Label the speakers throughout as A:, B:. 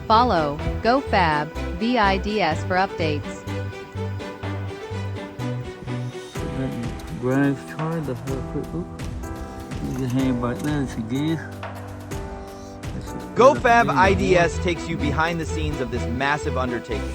A: Follow GOFABVIDS for updates.
B: Graves tried to have a quick look. You can hang back there, it's a gear.
C: GOFABVIDS takes you behind the scenes of this massive undertaking.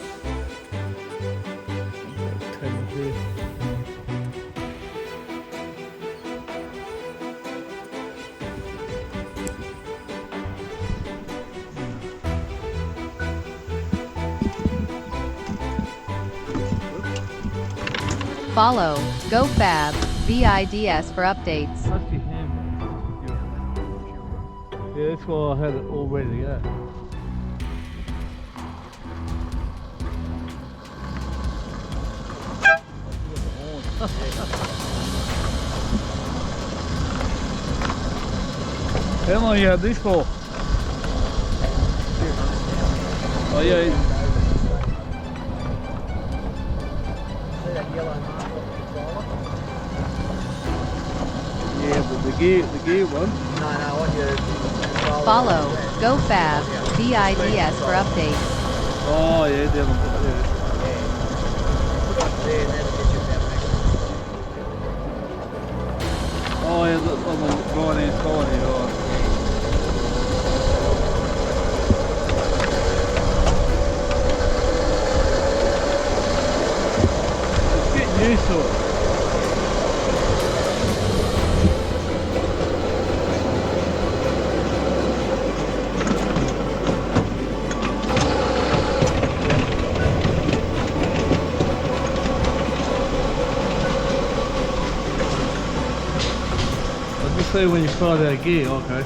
A: Follow GOFABVIDS for updates.
B: Yeah, that's why I had it all ready to go. How long you had this for? Oh yeah.
D: See that yellow mark on the controller?
B: Yeah, but the gear one.
D: No, on your controller.
A: Follow GOFABVIDS for updates.
B: Oh yeah, that one. Yeah.
D: Put it there and that'll get you about next.
B: Oh yeah, that's on the right hand side here. Right. It's getting used to it. See when you start out of gear, okay.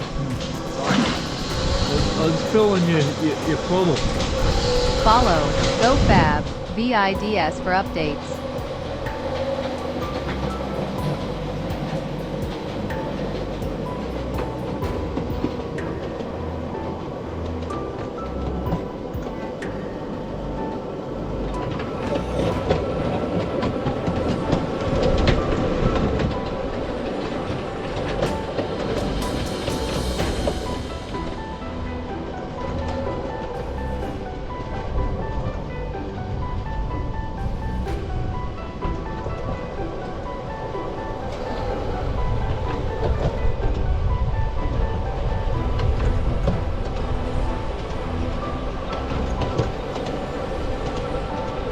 B: I was feeling your throttle.
A: Follow GOFABVIDS for updates.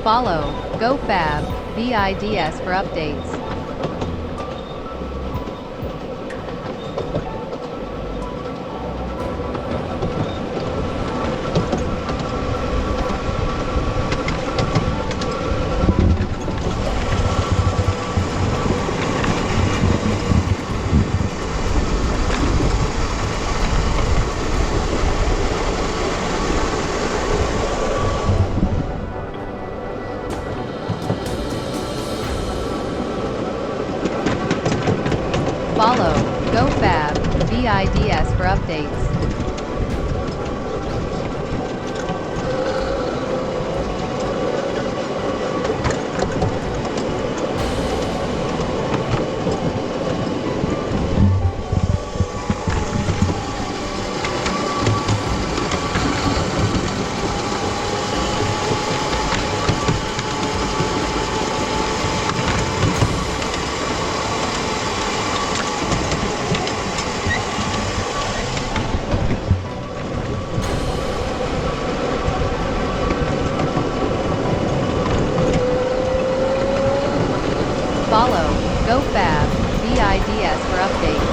A: Follow GOFABVIDS for updates. Follow GOFABVIDS for updates. Follow GOFABVIDS for updates.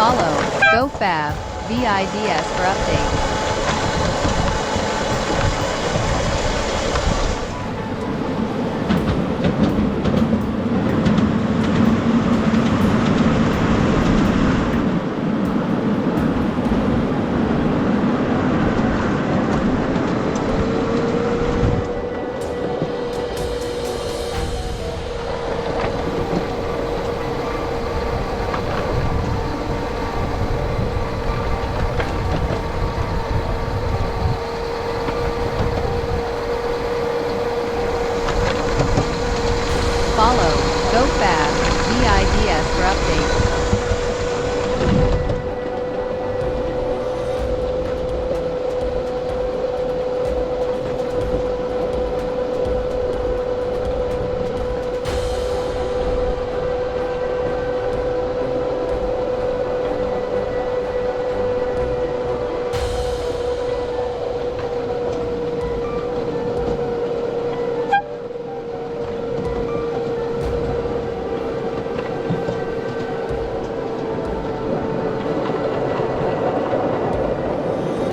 A: Follow GOFABVIDS for updates.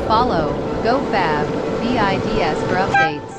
A: Follow GOFABVIDS for updates.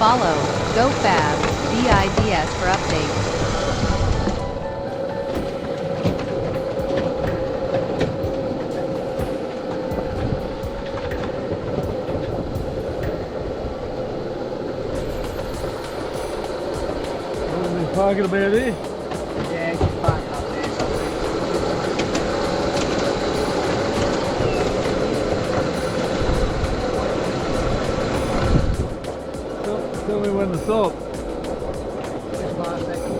A: Follow GOFABVIDS for updates.
B: What have been talking about here?
D: Yeah, she's parked up there somewhere.
B: Tell me when to stop.
D: Just last second.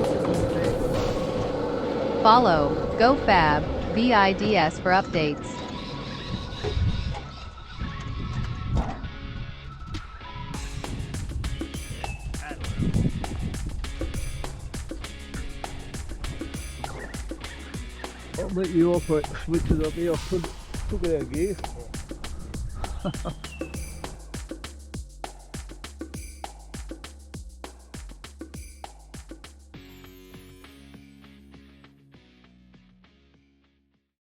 A: Follow GOFABVIDS for updates.
B: I'll let you operate the switches up here. I took it out of gear.